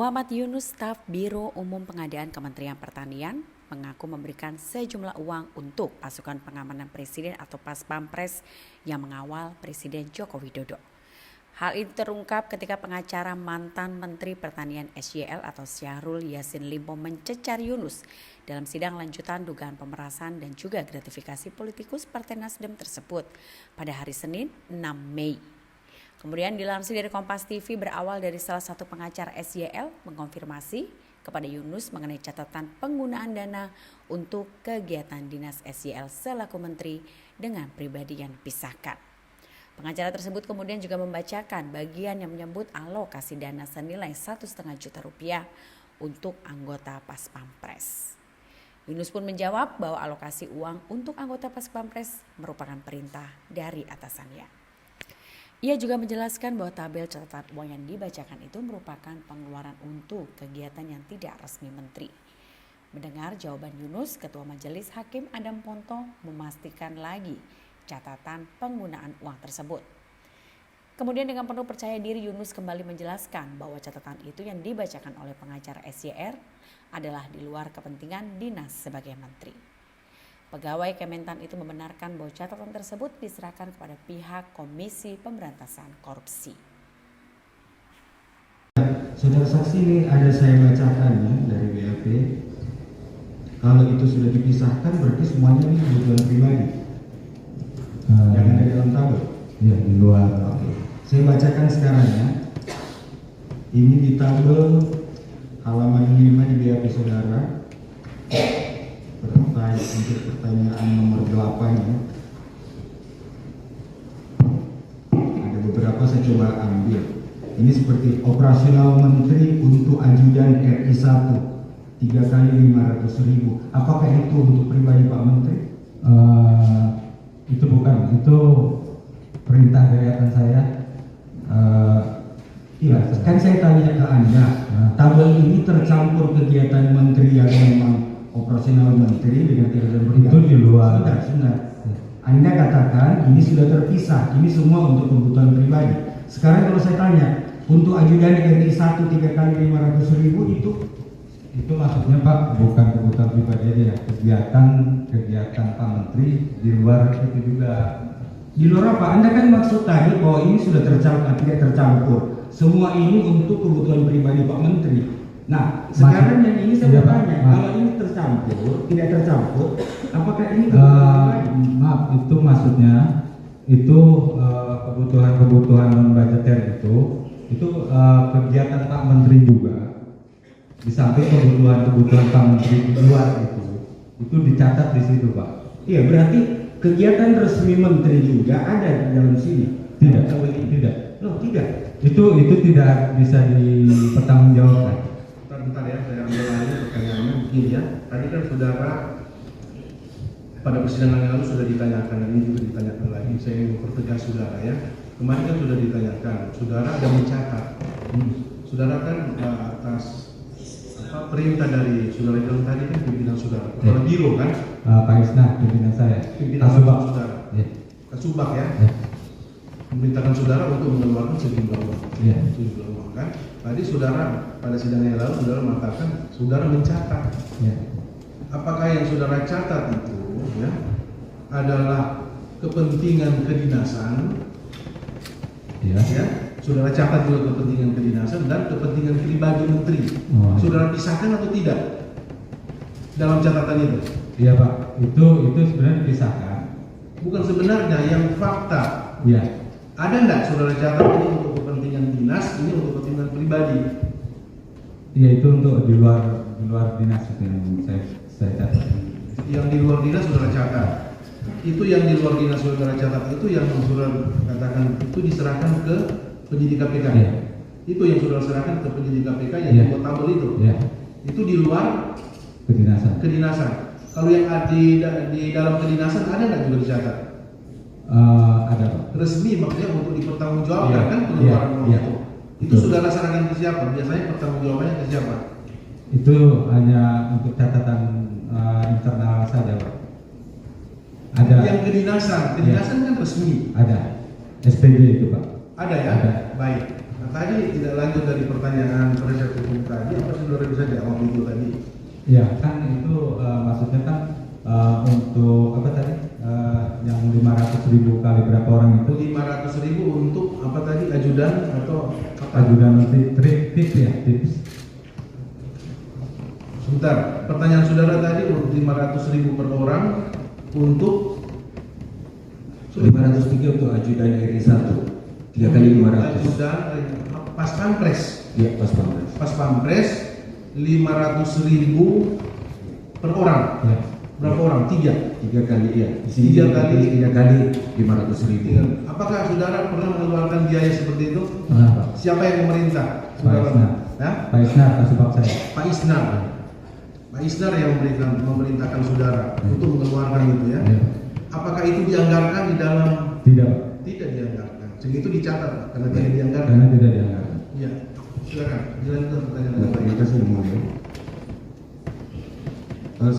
Muhammad Yunus, staf Biro Umum Pengadaan Kementerian Pertanian, mengaku memberikan sejumlah uang untuk pasukan pengamanan Presiden atau Pas Pampres yang mengawal Presiden Joko Widodo. Hal itu terungkap ketika pengacara mantan Menteri Pertanian SYL atau Syahrul Yassin Limpo mencecar Yunus dalam sidang lanjutan dugaan pemerasan dan juga gratifikasi politikus Partai Nasdem tersebut pada hari Senin 6 Mei. Kemudian dilansir dari Kompas TV berawal dari salah satu pengacara SYL mengkonfirmasi kepada Yunus mengenai catatan penggunaan dana untuk kegiatan dinas SYL selaku menteri dengan pribadi yang dipisahkan. Pengacara tersebut kemudian juga membacakan bagian yang menyebut alokasi dana senilai 1,5 juta rupiah untuk anggota Pas Pampres. Yunus pun menjawab bahwa alokasi uang untuk anggota Pas Pampres merupakan perintah dari atasannya. Ia juga menjelaskan bahwa tabel catatan uang yang dibacakan itu merupakan pengeluaran untuk kegiatan yang tidak resmi menteri. Mendengar jawaban Yunus, Ketua Majelis Hakim Adam Ponto memastikan lagi catatan penggunaan uang tersebut. Kemudian dengan penuh percaya diri Yunus kembali menjelaskan bahwa catatan itu yang dibacakan oleh pengacara SYR adalah di luar kepentingan dinas sebagai menteri. Pegawai Kementan itu membenarkan bahwa catatan tersebut diserahkan kepada pihak Komisi Pemberantasan Korupsi. Saudara saksi ini ada saya bacakan ya, dari BAP. Kalau itu sudah dipisahkan berarti semuanya ini kebutuhan pribadi. Yang ada dalam tabel. Ya, di luar. Oke. Saya bacakan sekarang ya. Ini di tabel halaman 5 di BAP saudara. Untuk pertanyaan nomor 8 ya. Ada beberapa saya coba ambil. Ini seperti operasional menteri untuk ajudan RI 1 3 kali 500.000. Apakah itu untuk pribadi Pak Menteri? Itu bukan, itu perintah dari atasan saya. Iya, kan saya tanya ke Anda, tabel ini tercampur kegiatan menteri yang memang operasional menteri dengan kegiatan itu di luar. Sebentar. Anda katakan ini sudah terpisah, ini semua untuk kebutuhan pribadi. Sekarang kalau saya tanya, untuk ajudan RI 1 3 kali 500.000 itu maksudnya Pak, bukan kebutuhan pribadi aja, kegiatan Pak Menteri di luar itu juga. Di luar apa? Anda kan maksud tadi bahwa ini sudah tidak tercampur. Semua ini untuk kebutuhan pribadi Pak Menteri. Nah, sekarang yang ini saya bertanya, kalau ini tidak tercampur, apakah ini maaf, itu maksudnya itu kebutuhan non budgeter itu kegiatan Pak Menteri juga. Di samping kebutuhan Pak Menteri di luar itu dicatat di situ Pak. Iya, berarti kegiatan resmi Menteri juga ada di dalam sini. Tidak. Loh, tidak. Itu tidak bisa dipertanggungjawabkan. Bentar ya, saya ambil lagi pertanyaannya begini ya. Tadi kan saudara pada persidangan yang lalu sudah ditanyakan dan ini juga ditanyakan lagi. Saya ingin mempertegas saudara ya. Kemarin kan sudah ditanyakan, saudara ada mencatat. Saudara kan atas perintah dari saudara yang tadi kan pimpinan saudara, kepala biro kan? Pak Isna, pimpinan saya. Pimpinan saudara. Ya. Kasubag ya. Ya. Memerintahkan saudara untuk mengeluarkan sejumlah uang. Ya. Sejumlah uang kan? Tadi saudara pada sidang yang lalu saudara mengatakan saudara mencatat. Ya. Apakah yang saudara catat itu ya adalah kepentingan kedinasan? Ya. Ya, saudara catat juga kepentingan kedinasan dan kepentingan pribadi menteri. Oh, saudara pisahkan atau tidak dalam catatan itu? Iya Pak, itu sebenarnya dipisahkan. Bukan sebenarnya, yang fakta. Iya. Ada enggak saudara catat ini untuk kepentingan dinas, ini untuk kepentingan pribadi? Iya, itu untuk di luar dinas itu yang saya catat. Yang di luar dinas saudara catat. Itu yang di luar dinas saudara catat itu yang saudara katakan itu diserahkan ke penyidik KPK. Iya. Itu yang saudara serahkan ke penyidik KPK yang Iya. membuat tabel itu. Iya. Itu di luar kedinasan. Kalau yang di dalam kedinasan ada nggak juga dicatat? Ada Pak. Resmi maksudnya untuk dipertanggungjawabkan Iya. kan pengeluaran uang Iya. itu. Itu Betul. saudara serahkan ke siapa? Biasanya pertanggungjawabannya ke siapa? Itu hanya untuk catatan internal saja Pak. Ada. Yang kedinasan kan resmi. Ada. SPG itu Pak. Ada ya? Ada. Baik. tadi tidak lanjut dari pertanyaan penasihat hukum tadi, apa saudara bisa jawab itu tadi? Ya kan itu maksudnya kan untuk apa tadi yang 500.000 kali berapa orang itu 500.000 untuk apa tadi, ajudan atau apa? ajudan nanti tips ya, tips. Sebentar, pertanyaan saudara tadi 500.000 per orang untuk 503 untuk ajudan RI 1 3 kali 500. ajudan pas pampres. Ya, pas pampres. Pas pampres 500.000 per orang. Ya. Berapa orang? 3. 3 kali ya. Tiga kali 500.000. Apakah saudara pernah mengeluarkan biaya seperti itu? Kenapa? Siapa yang memerintah? Pak Isnar. Hah? Pak Isnar kasih pak saya. Pak Isnar. Pak Isnar yang memerintahkan saudara untuk mengeluarkan itu ya. Ya. Apakah itu dianggarkan di dalam? Tidak Pak, Tidak dianggarkan. Jadi itu dicatat karena tidak dianggarkan. karena tidak dianggarkan. Iya. Silakan. Dilanjutkan pertanyaan Terima lain. kasih yang mulia.